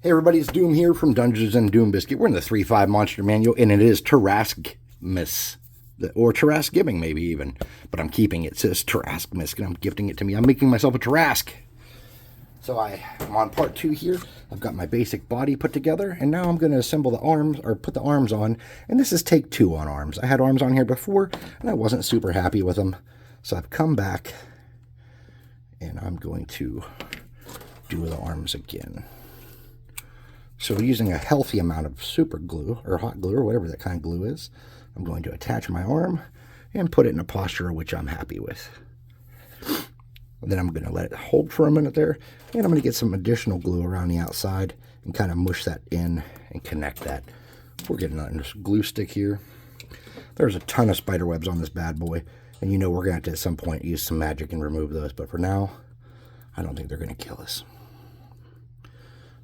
Hey everybody, it's Doom here from Dungeons and Doom Biscuit. We're in the 3.5 Monster Manual, and it is Tarrasque Miss. Or Tarrasque Giving, maybe even. But I'm keeping it. It says Tarrasque Miss, and I'm gifting it to me. I'm making myself a Tarrasque. So I'm on part 2 here. I've got my basic body put together, and now I'm going to assemble the arms, or put the arms on. And this is take 2 on arms. I had arms on here before, and I wasn't super happy with them. So I've come back, and I'm going to do the arms again. So using a healthy amount of super glue, or hot glue, or whatever that kind of glue is, I'm going to attach my arm and put it in a posture which I'm happy with. And then I'm going to let it hold for a minute there, and I'm going to get some additional glue around the outside and kind of mush that in and connect that. We're getting a glue stick here. There's a ton of spider webs on this bad boy, and you know we're going to have to at some point use some magic and remove those, but for now, I don't think they're going to kill us.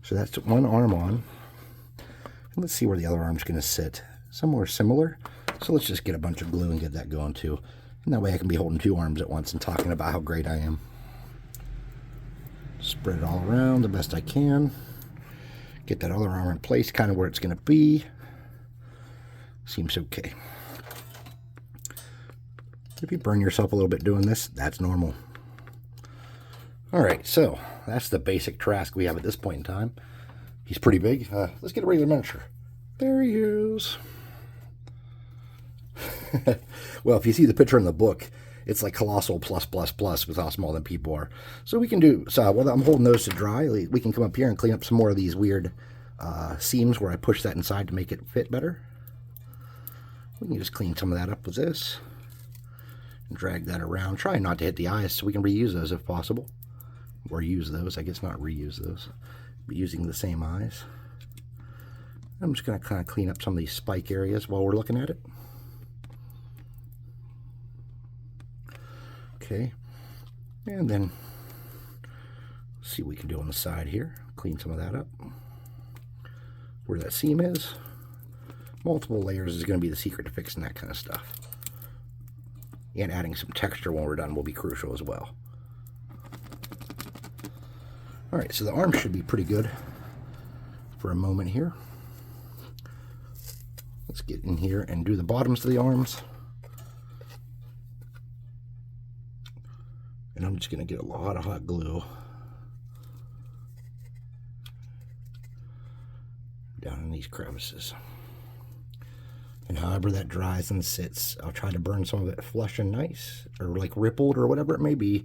So that's one arm on. And let's see where the other arm's going to sit. Somewhere similar. So let's just get a bunch of glue and get that going too. And that way I can be holding 2 arms at once and talking about how great I am. Spread it all around the best I can. Get that other arm in place, kind of where it's going to be. Seems okay. If you burn yourself a little bit doing this, that's normal. Alright, so that's the basic Tarrasque we have at this point in time. He's pretty big. Let's get a regular miniature. There he is. Well, if you see the picture in the book, it's like colossal plus plus plus with how small them people are. So we can do, so while I'm holding those to dry, we can come up here and clean up some more of these weird seams where I push that inside to make it fit better. We can just clean some of that up with this. And drag that around. Try not to hit the eyes so we can reuse those if possible. Or use those, I guess not reuse those, but using the same eyes. I'm just going to kind of clean up some of these spike areas while we're looking at it. Okay, and then see what we can do on the side here. Clean some of that up. Where that seam is. Multiple layers is going to be the secret to fixing that kind of stuff. And adding some texture when we're done will be crucial as well. Alright, so the arm should be pretty good for a moment here. Let's get in here and do the bottoms of the arms. And I'm just going to get a lot of hot glue down in these crevices. And however that dries and sits, I'll try to burn some of it flush and nice, or like rippled or whatever it may be,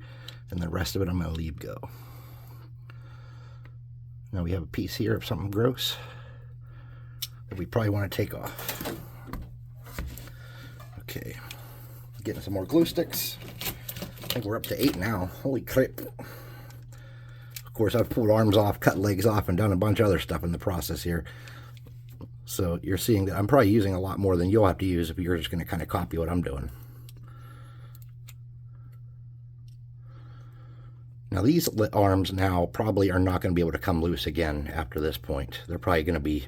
and the rest of it I'm going to leave go. Now we have a piece here of something gross that we probably want to take off. Okay, getting some more glue sticks. I think we're up to 8 now. Holy crap. Of course, I've pulled arms off, cut legs off, and done a bunch of other stuff in the process here. So you're seeing that I'm probably using a lot more than you'll have to use if you're just going to kind of copy what I'm doing. Now these arms now probably are not going to be able to come loose again after this point. They're probably going to be,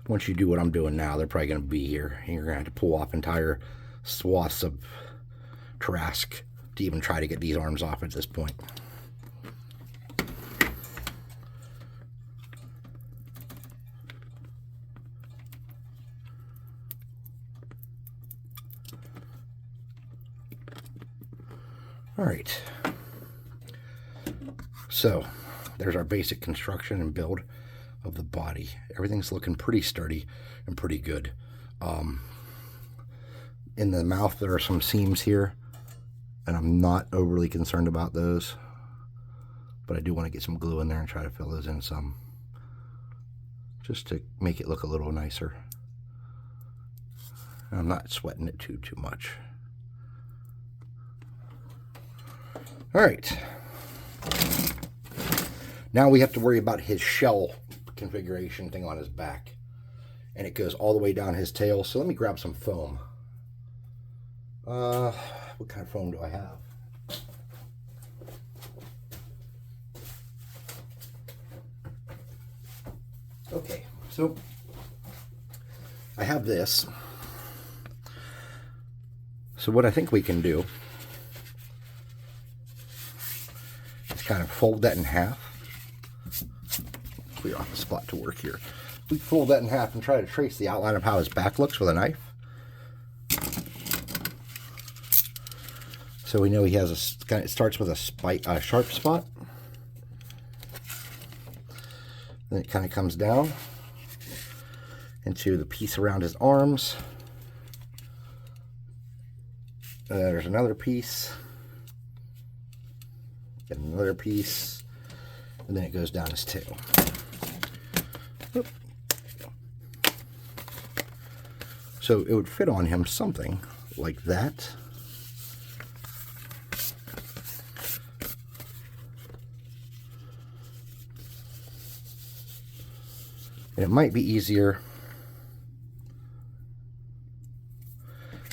once you do what I'm doing now, they're probably going to be here. And you're going to have to pull off entire swaths of Tarrasque to even try to get these arms off at this point. All right. So, there's our basic construction and build of the body. Everything's looking pretty sturdy and pretty good. In the mouth, there are some seams here, and I'm not overly concerned about those. But I do want to get some glue in there and try to fill those in some, just to make it look a little nicer. I'm not sweating it too much. All right. Now we have to worry about his shell configuration thing on his back. And it goes all the way down his tail. So let me grab some foam. What kind of foam do I have? Okay, so I have this. So what I think we can do is kind of fold that in half. clear off a spot to work here. We fold that in half and try to trace the outline of how his back looks with a knife. So we know he has it starts with a sharp spot. Then it kind of comes down into the piece around his arms. There's another piece. And another piece. And then it goes down his tail. Oop. So it would fit on him something like that. And it might be easier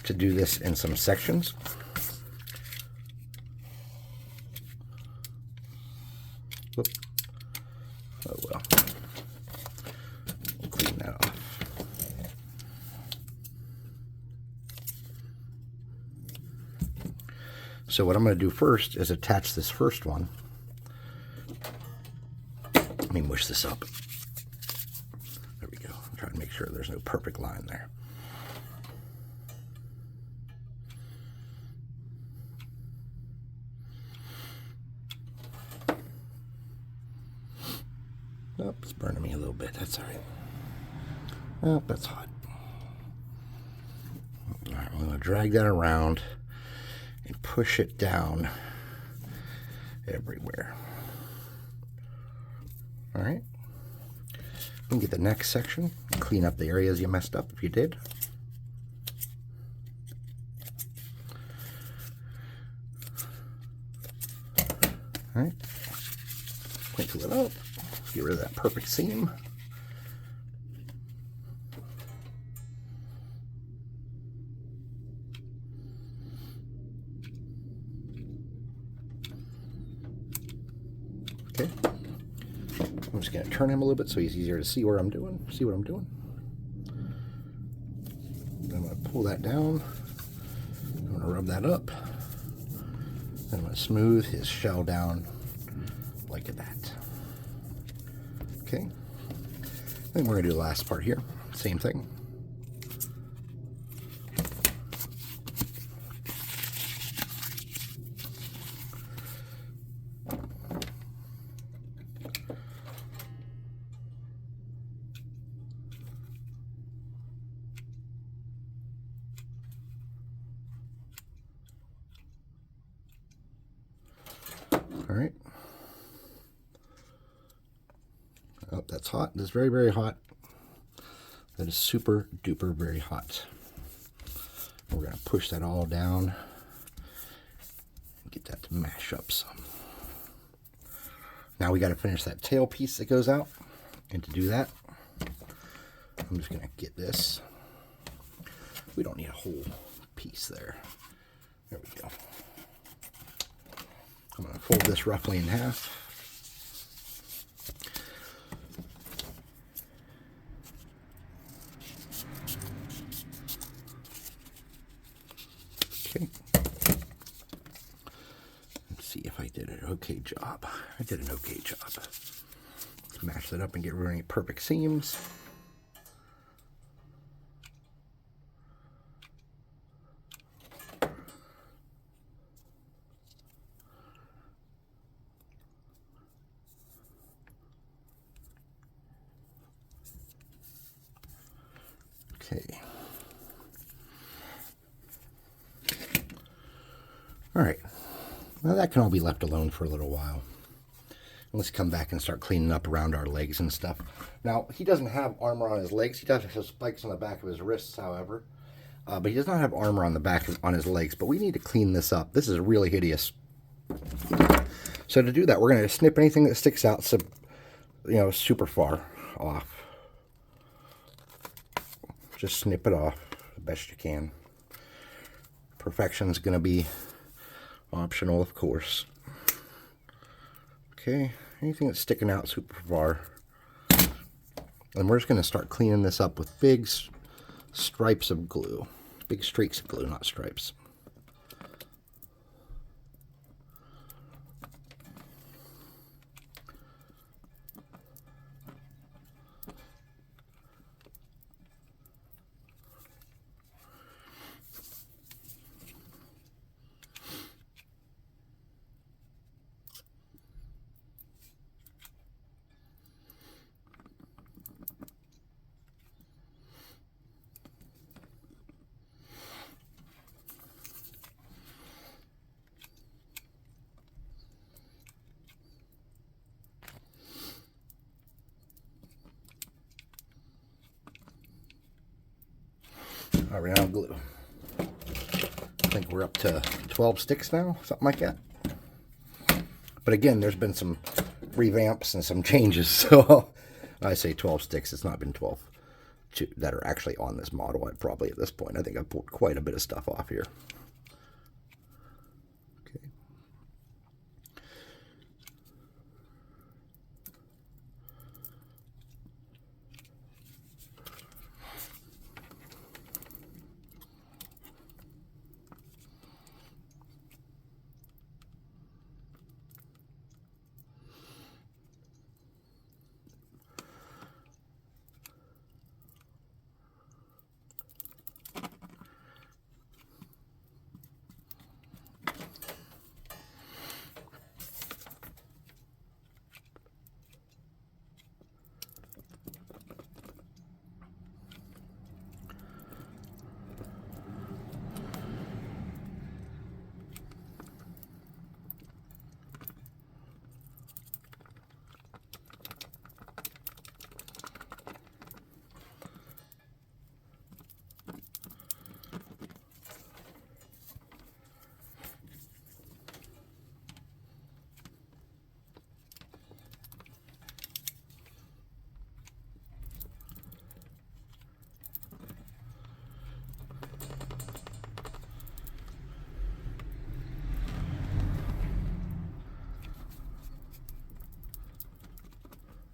to do this in some sections. Whoop. Oh well. We'll clean that off. So what I'm going to do first is attach this first one. Let me mush this up. There we go. I'm trying to make sure there's no perfect line there. Oh, it's burning me a little bit. That's all right. Oh, that's hot. All right, I'm going to drag that around and push it down everywhere. All right. You can get the next section and clean up the areas you messed up if you did. All right. Twinkle it up. Get rid of that perfect seam. Okay. I'm just going to turn him a little bit so he's easier to see what I'm doing. I'm going to pull that down. I'm going to rub that up. Then I'm going to smooth his shell down like that. Okay. Then we're going to do the last part here. Same thing. All right. Oh, that's hot. That's very, very hot. That is super duper very hot. We're going to push that all down and get that to mash up some. Now we got to finish that tail piece that goes out. And to do that, I'm just going to get this. We don't need a whole piece there. There we go. I'm going to fold this roughly in half. Okay. Let's see if I did an okay job. I did an okay job. Let's mash that up and get rid of any perfect seams. Okay. All right. Now that can all be left alone for a little while. Let's come back and start cleaning up around our legs and stuff. Now, he doesn't have armor on his legs. He does have spikes on the back of his wrists, however. But he does not have armor on the back on his legs. But we need to clean this up. This is really hideous. So to do that, we're going to snip anything that sticks out, so, you know, super far off. Just snip it off the best you can. Perfection's going to be optional, of course. Okay, anything that's sticking out super far. And we're just going to start cleaning this up with big stripes of glue. Big streaks of glue, not stripes. I ran out of glue. I think we're up to 12 sticks now, something like that. But again, there's been some revamps and some changes, so I say 12 sticks. It's not been 12 that are actually on this model. Probably at this point, I think I pulled quite a bit of stuff off here. Okay.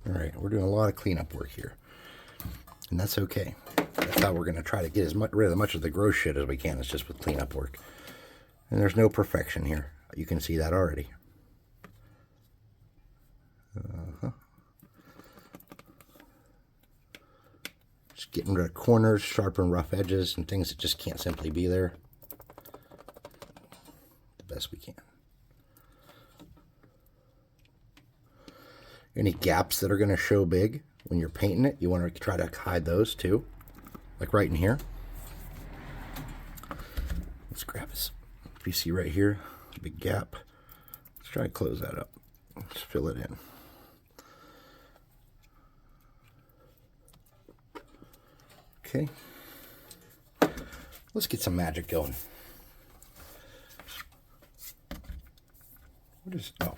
All right, we're doing a lot of cleanup work here, and that's okay. That's how we're going to try to get rid of as much of the gross shit as we can. It's just with cleanup work. And there's no perfection here. You can see that already. Just getting rid of corners, sharp and rough edges, and things that just can't simply be there. The best we can. Any gaps that are going to show big when you're painting it, you want to try to hide those too. Like right in here. Let's grab this. If you see right here, big gap. Let's try to close that up. Let's fill it in. Okay. Let's get some magic going. What is, oh.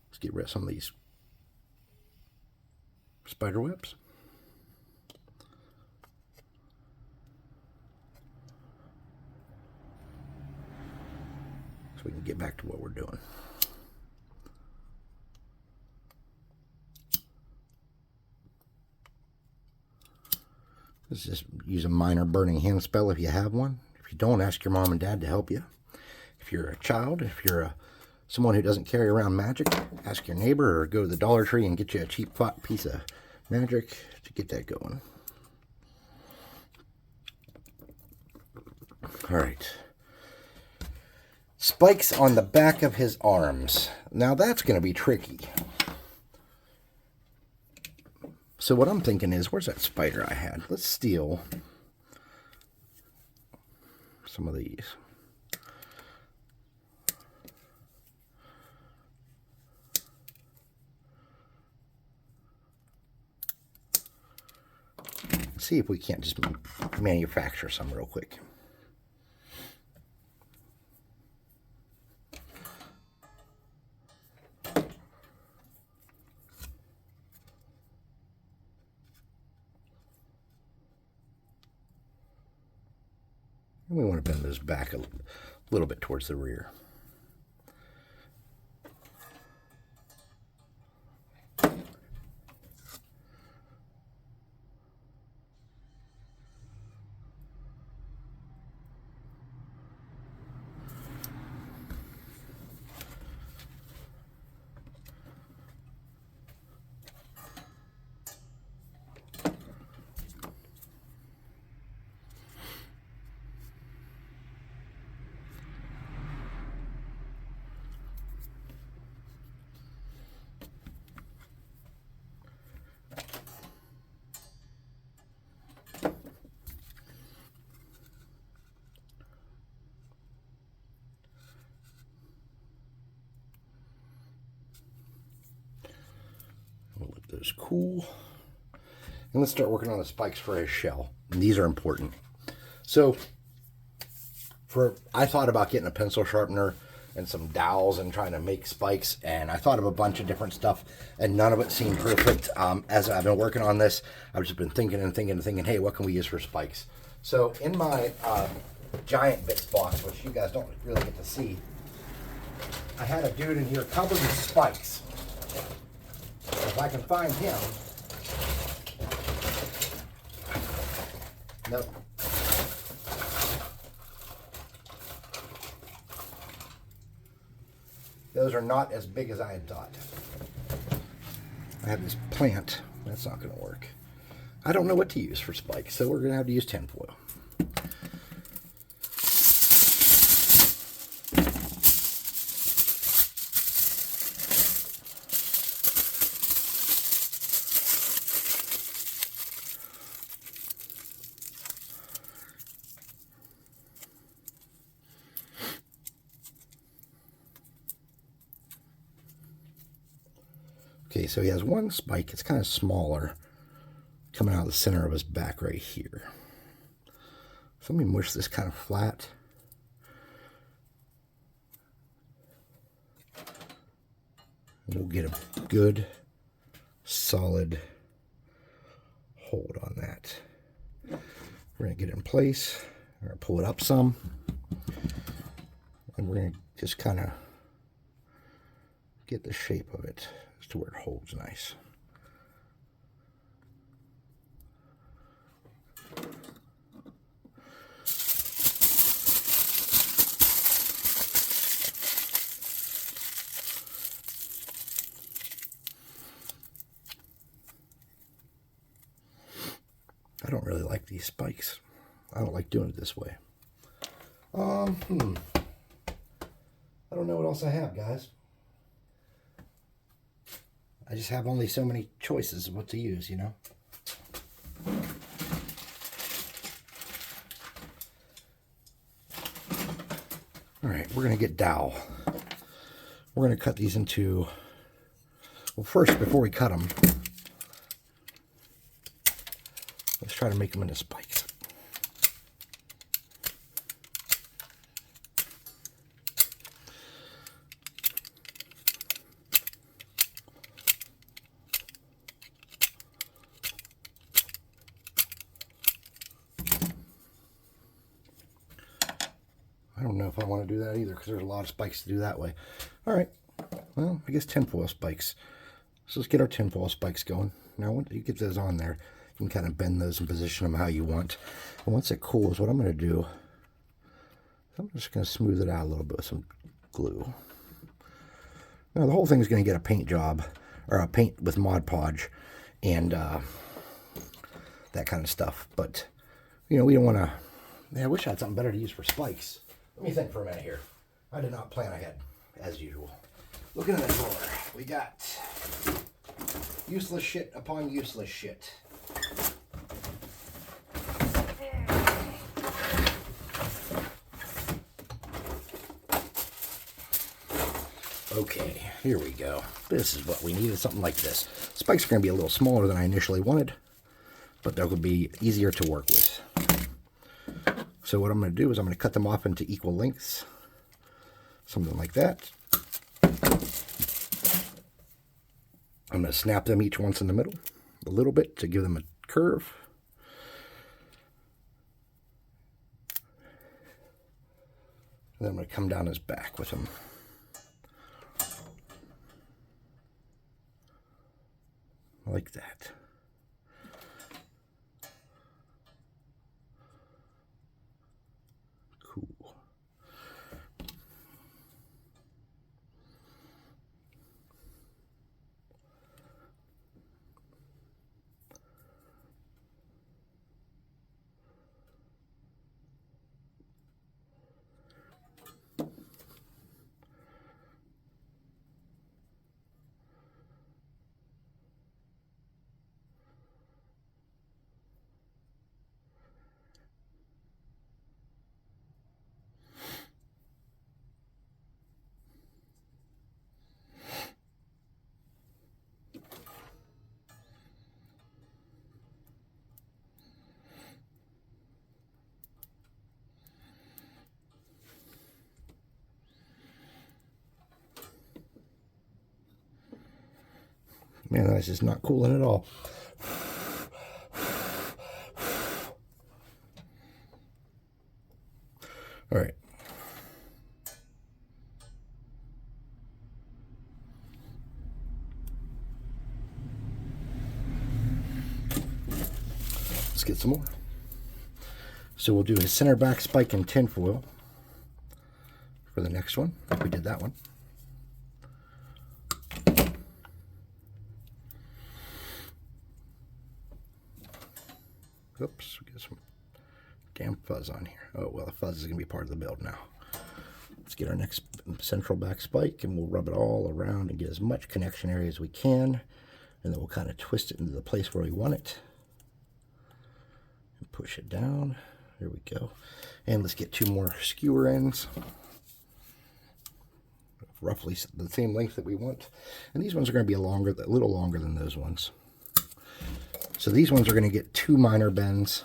Let's get rid of some of these spider webs. So we can get back to what we're doing. Let's just use a minor burning hand spell if you have one. If you don't, ask your mom and dad to help you. If you're a child, if you're someone who doesn't carry around magic, ask your neighbor or go to the Dollar Tree and get you a cheap piece of magic to get that going. All right. Spikes on the back of his arms. Now that's going to be tricky. So what I'm thinking is, where's that spider I had? Let's steal some of these. See if we can't just manufacture some real quick. And we want to bend this back a little bit towards the rear. We'll let those cool. And let's start working on the spikes for his shell. And these are important. So I thought about getting a pencil sharpener and some dowels and trying to make spikes, and I thought of a bunch of different stuff, and none of it seemed perfect. As I've been working on this, I've just been thinking, hey, what can we use for spikes? So in my giant bits box, which you guys don't really get to see, I had a dude in here covered with spikes. If I can find him. Nope. Those are not as big as I had thought. I have this plant. That's not going to work. I don't know what to use for spikes, so we're going to have to use tinfoil. Okay, so he has one spike. It's kind of smaller, coming out of the center of his back right here. So let me mush this kind of flat. We'll get a good, solid hold on that. We're going to get it in place. We're going to pull it up some. And we're going to just kind of get the shape of it as to where it holds nice. I don't really like these spikes. I don't like doing it this way. I don't know what else I have, guys. I just have only so many choices of what to use, you know? All right, we're going to get dowel. We're going to cut these into... Well, first, before we cut them, let's try to make them into spikes. I don't know if I want to do that either, because there's a lot of spikes to do that way. All right, well, I guess tinfoil spikes. So let's get our tinfoil spikes going. Now, once you get those on there, you can kind of bend those and position them how you want. And once it cools, what I'm going to do, I'm just going to smooth it out a little bit with some glue. Now, the whole thing is going to get a paint job, or a paint with Mod Podge, and that kind of stuff. But, you know, we don't want to... Man, I wish I had something better to use for spikes. Let me think for a minute here. I did not plan ahead, as usual. Looking in the drawer, we got useless shit upon useless shit. Okay, here we go. This is what we needed, something like this. Spikes are going to be a little smaller than I initially wanted, but they'll be easier to work with. So what I'm going to do is I'm going to cut them off into equal lengths, something like that. I'm going to snap them each once in the middle, a little bit to give them a curve. And then I'm going to come down his back with them. Like that. Cool. Man, that's just not cooling at all. All right. Let's get some more. So we'll do his center back spike in tinfoil for the next one. We did that one. Oops, we get some damn fuzz on here. Oh, well, the fuzz is going to be part of the build now. Let's get our next central back spike, and we'll rub it all around and get as much connection area as we can. And then we'll kind of twist it into the place where we want it. And push it down. There we go. And let's get 2 more skewer ends. Roughly the same length that we want. And these ones are going to be a little longer than those ones. So these ones are going to get 2 minor bends.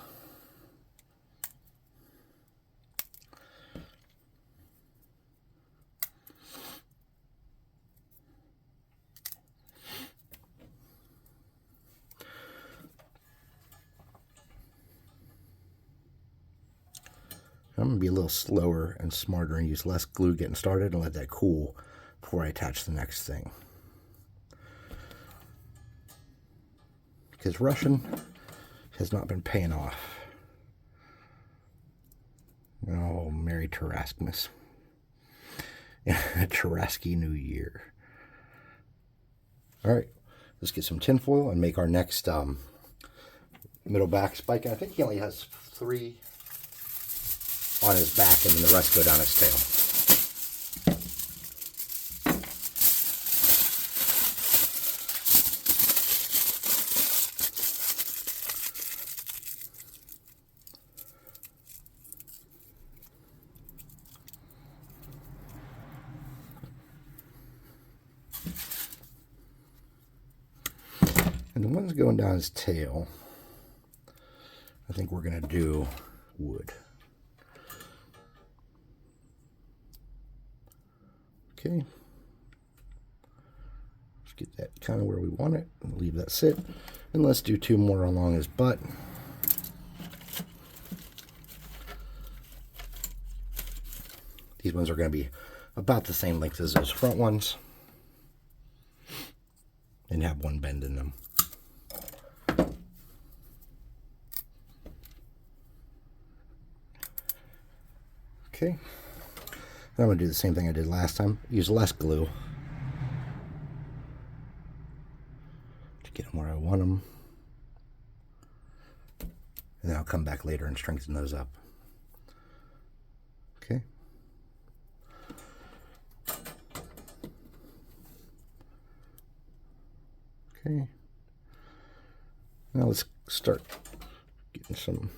I'm going to be a little slower and smarter and use less glue getting started and let that cool before I attach the next thing. Because Russian has not been paying off. Oh, Merry Tarrasque. Tarrasque New Year. All right, let's get some tinfoil and make our next middle back spike. And I think he only has 3 on his back, and then the rest go down his tail. And the ones going down his tail, I think we're going to do wood. Okay, let's get that kind of where we want it and leave that sit. And let's do 2 more along his butt. These ones are going to be about the same length as those front ones and have 1 bend in them. Okay. I'm going to do the same thing I did last time. Use less glue to get them where I want them. And then I'll come back later and strengthen those up. Okay. Okay. Now let's start getting some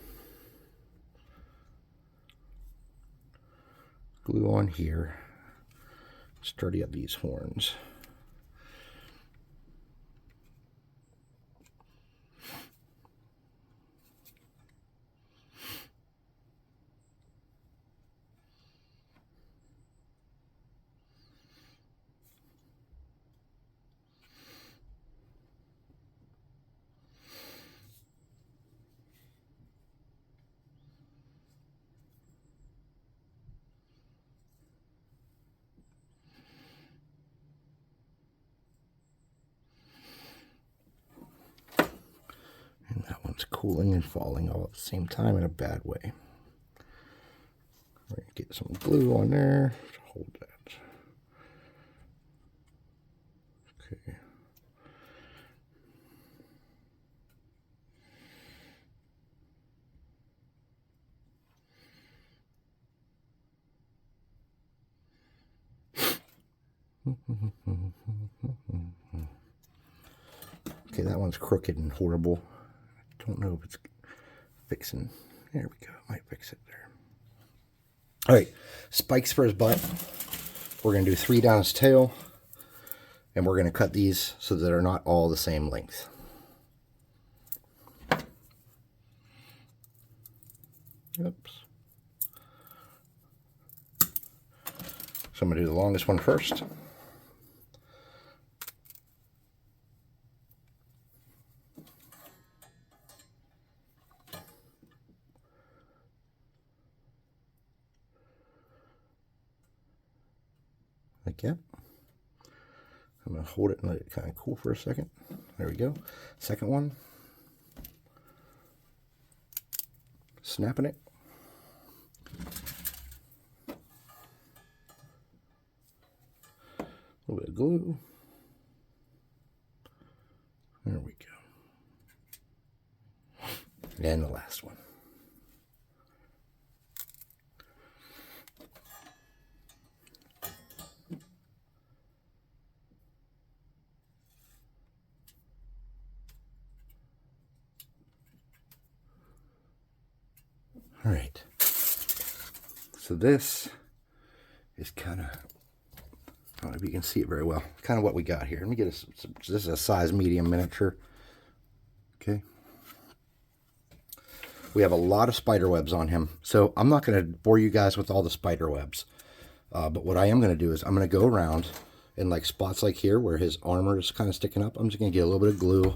glue on here. Sturdy up these horns. Cooling and falling all at the same time in a bad way. We're going to get some glue on there to hold that. Okay. Okay, that one's crooked and horrible. Don't know if it's fixing. There we go. Might fix it there. All right, spikes for his butt. We're going to do 3 down his tail, and we're going to cut these so that they're not all the same length. Oops. So I'm going to do the longest one first. like that. I'm going to hold it and let it kind of cool for a second. There we go. Second one. Snapping it. A little bit of glue. There we go. And the last one. All right. So this is kind of, I don't know if you can see it very well, kind of what we got here. Let me get this is a size medium miniature. Okay. We have a lot of spider webs on him. So I'm not going to bore you guys with all the spider webs. But what I am going to do is I'm going to go around in like spots like here where his armor is kind of sticking up. I'm just going to get a little bit of glue.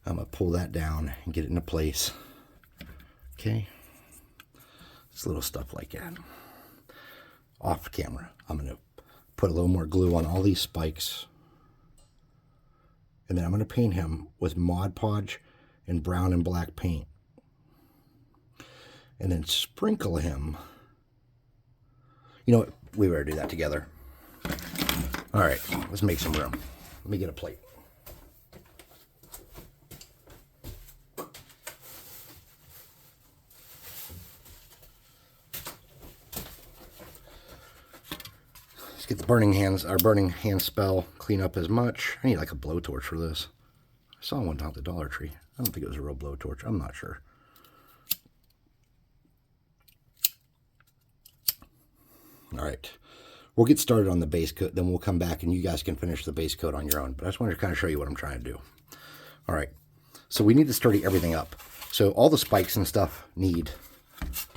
I'm going to pull that down and get it into place. Okay. It's little stuff like that. Off camera, I'm going to put a little more glue on all these spikes. And then I'm going to paint him with Mod Podge and brown and black paint. And then sprinkle him. You know what? We better do that together. All right, let's make some room. Let me get a plate. Let's get the burning hand spell, clean up as much. I need like a blowtorch for this. I saw one down at the Dollar Tree. I don't think it was a real blowtorch. I'm not sure. All right, we'll get started on the base coat, then we'll come back and you guys can finish the base coat on your own. But I just wanted to kind of show you what I'm trying to do. All right, so we need to sturdy everything up. So all the spikes and stuff need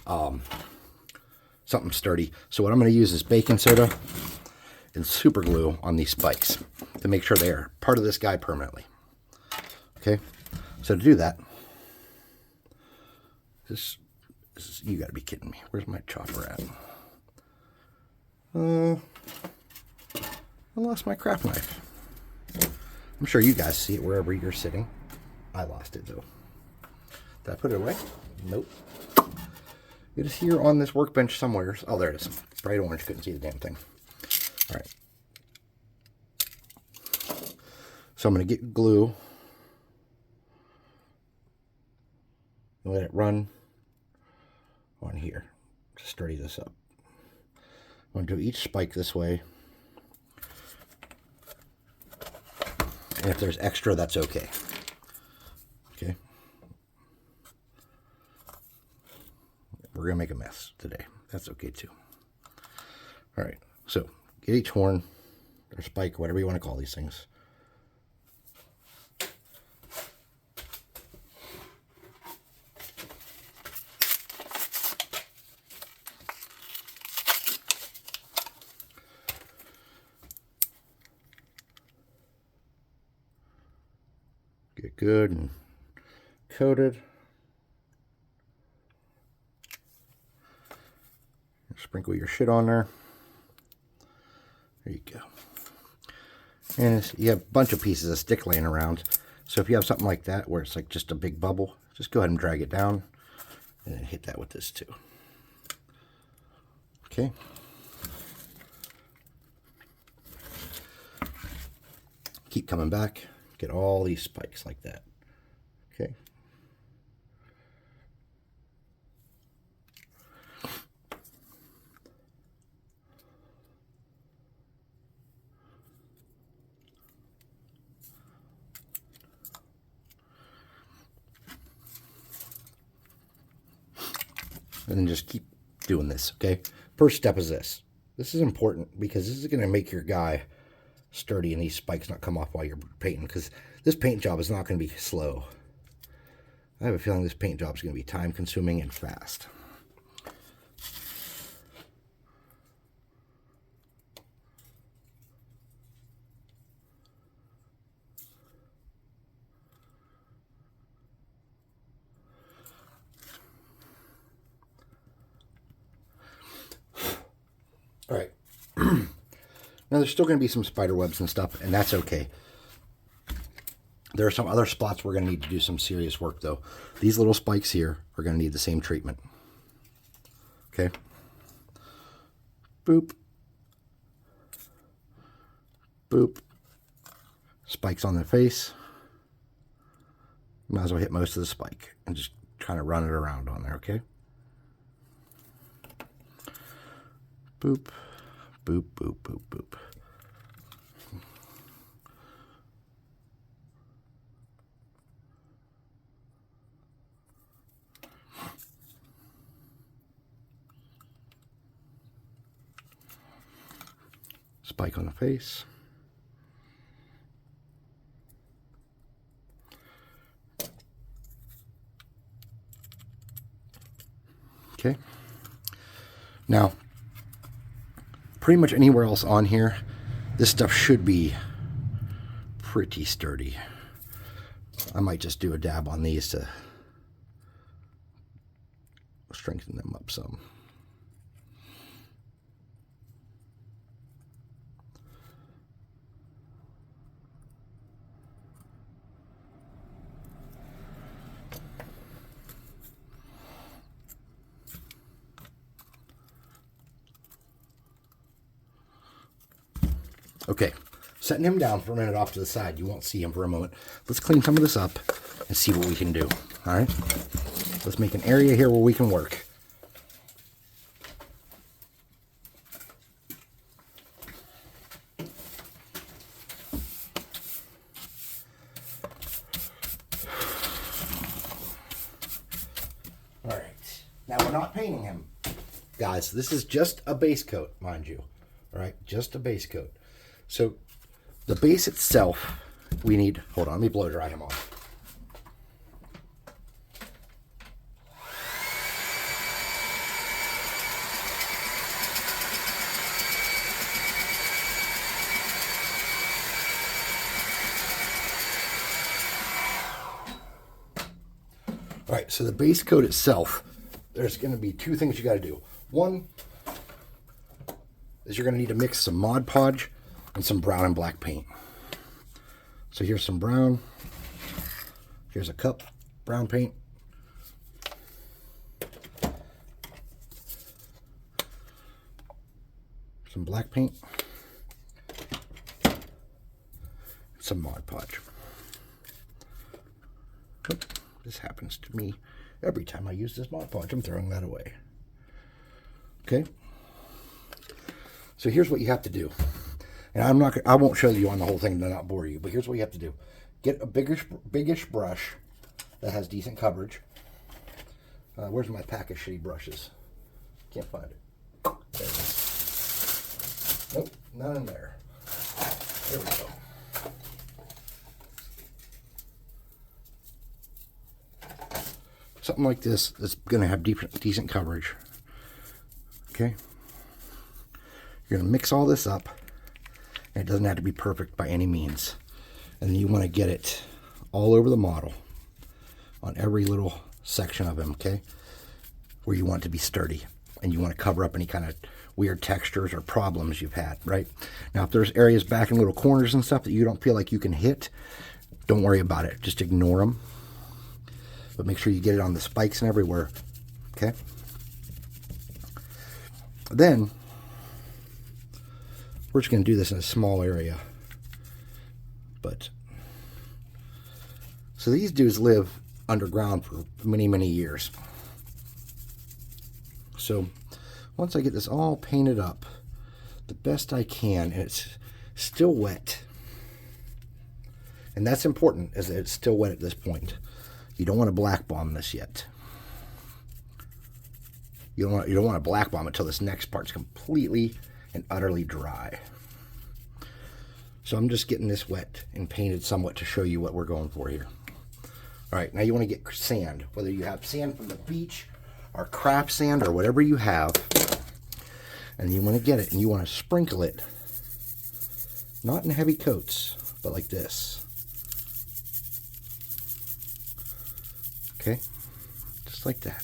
something sturdy. So what I'm going to use is baking soda and super glue on these spikes to make sure they're part of this guy permanently. Okay, so to do that, this you got to be kidding me. Where's my chopper at? I lost my craft knife. I'm sure you guys see it wherever you're sitting. I lost it though. Did I put it away? Nope. It is here on this workbench somewhere. Oh, there it is. Bright orange. Couldn't see the damn thing. All right. So I'm going to get glue. And let it run on here to sturdy this up. I'm going to do each spike this way. And if there's extra, that's okay. Okay. We're going to make a mess today. That's okay too. All right. So get each horn or spike, whatever you want to call these things. Get good and coated. Sprinkle your shit on there. There you go. And you have a bunch of pieces of stick laying around. So if you have something like that where it's like just a big bubble, just go ahead and drag it down and then hit that with this too. Okay. Keep coming back. Get all these spikes like that. Okay. And then just keep doing this, okay? First step is this. This is important because this is going to make your guy sturdy and these spikes not come off while you're painting, because this paint job is not going to be slow. I have a feeling this paint job is going to be time consuming and fast. All right. Now Now, there's still going to be some spider webs and stuff, and that's okay. There are some other spots we're going to need to do some serious work, though. These little spikes here are going to need the same treatment. Okay? Boop. Boop. Spikes on the face. Might as well hit most of the spike and just kind of run it around on there, okay? Boop. Boop, boop, boop, boop. Spike on the face. Okay. Now, pretty much anywhere else on here, this stuff should be pretty sturdy. I might just do a dab on these to strengthen them up some. Okay, setting him down for a minute off to the side. You won't see him for a moment. Let's clean some of this up and see what we can do. All right? Let's make an area here where we can work. All right. Now, we're not painting him. Guys, this is just a base coat, mind you. All right? Just a base coat. So the base itself, we need, hold on, let me blow dry him off. All right, so the base coat itself, there's going to be two things you got to do. One is you're going to need to mix some Mod Podge and some brown and black paint. So here's some brown. Here's a cup, brown paint. Some black paint. Some Mod Podge. Oh, this happens to me every time I use this Mod Podge. I'm throwing that away. Okay. So here's what you have to do. And I won't show you on the whole thing to not bore you, but here's what you have to do. Get a biggish brush that has decent coverage. Where's my pack of shitty brushes? Can't find it. There it is. Nope, none in there. There we go. Something like this that's going to have decent coverage. Okay? You're going to mix all this up. It doesn't have to be perfect by any means. And you want to get it all over the model on every little section of him, okay? Where you want it to be sturdy. And you want to cover up any kind of weird textures or problems you've had, right? Now, if there's areas back in little corners and stuff that you don't feel like you can hit, don't worry about it. Just ignore them. But make sure you get it on the spikes and everywhere, okay? Then, we're just going to do this in a small area. But, so these dudes live underground for many, many years. So, once I get this all painted up the best I can, and it's still wet. And that's important, is that it's still wet at this point. You don't want to black bomb this yet. You don't want to black bomb it until this next part's completely and utterly dry. So I'm just getting this wet and painted somewhat to show you what we're going for here. All right, now you want to get sand, whether you have sand from the beach or craft sand or whatever you have, and you want to get it and you want to sprinkle it, not in heavy coats, but like this. Okay, just like that.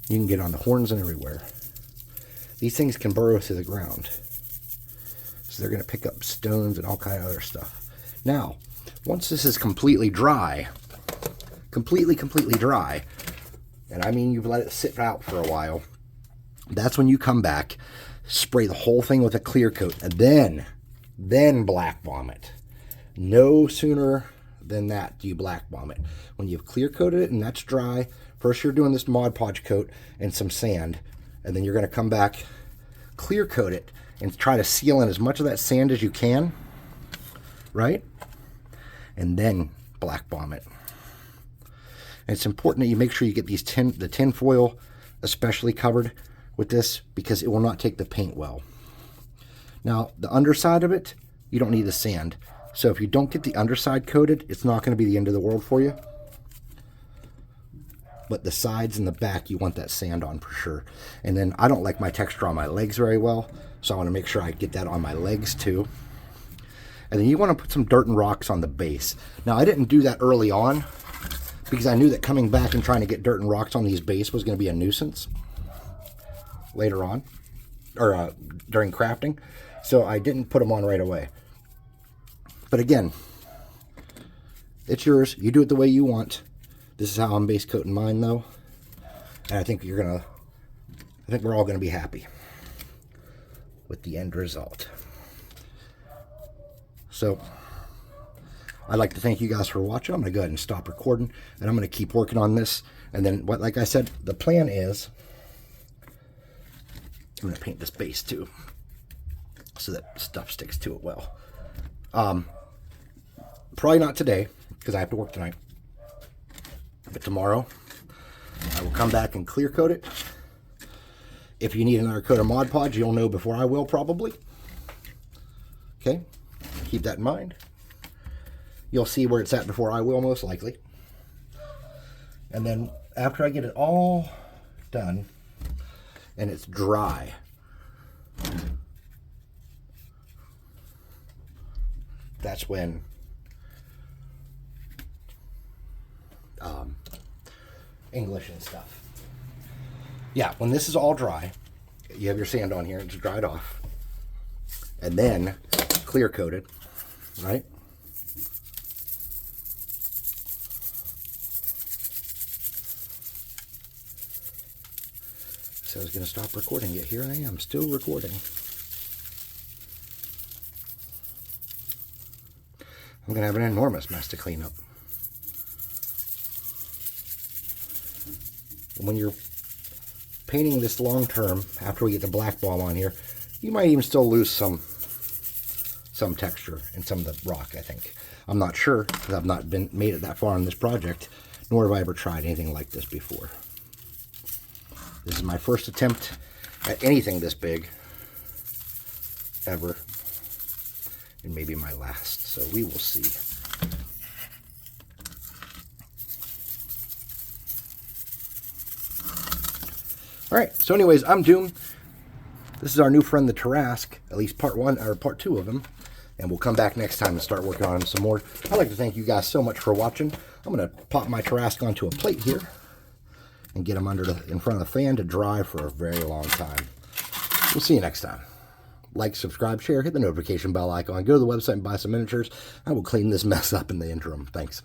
You can get on the horns and everywhere. These things can burrow through the ground. So they're going to pick up stones and all kind of other stuff. Now, once this is completely dry, completely dry, and I mean you've let it sit out for a while, that's when you come back, spray the whole thing with a clear coat, and then black bomb it. No sooner than that do you black bomb it. When you've clear coated it and that's dry, first you're doing this Mod Podge coat and some sand, and then you're going to come back, clear coat it, and try to seal in as much of that sand as you can, right? And then black bomb it. And it's important that you make sure you get these the tin foil especially covered with this, because it will not take the paint well. Now, the underside of it, you don't need the sand. So if you don't get the underside coated, it's not going to be the end of the world for you. But the sides and the back, you want that sand on for sure. And then I don't like my texture on my legs very well, so I want to make sure I get that on my legs too. And then you want to put some dirt and rocks on the base. Now, I didn't do that early on because I knew that coming back and trying to get dirt and rocks on these base was going to be a nuisance later on, or during crafting. So I didn't put them on right away. But again, it's yours. You do it the way you want. This is how I'm base coating mine, though. And I think we're all gonna be happy with the end result. So I'd like to thank you guys for watching. I'm gonna go ahead and stop recording, and I'm gonna keep working on this. And then, like I said, the plan is I'm gonna paint this base too, so that stuff sticks to it well. Probably not today, because I have to work tonight. But tomorrow, I will come back and clear coat it. If you need another coat of Mod Podge, you'll know before I will, probably. Okay, keep that in mind. You'll see where it's at before I will, most likely. And then after I get it all done and it's dry, that's when English and stuff. Yeah, when this is all dry, you have your sand on here, it's dried off, and then clear coated, right? So I was going to stop recording, yet here I am, still recording. I'm going to have an enormous mess to clean up. And when you're painting this long term, after we get the black ball on here, you might even still lose some texture in some of the rock, I think. I'm not sure, because I've not made it that far in this project, nor have I ever tried anything like this before. This is my first attempt at anything this big, ever, and maybe my last, so we will see. Alright, so anyways, I'm Doom. This is our new friend, the Tarrasque, at least part 1 or part 2 of him, and we'll come back next time and start working on him some more. I'd like to thank you guys so much for watching. I'm going to pop my Tarrasque onto a plate here and get him in front of the fan to dry for a very long time. We'll see you next time. Like, subscribe, share, hit the notification bell icon, go to the website and buy some miniatures. I will clean this mess up in the interim. Thanks.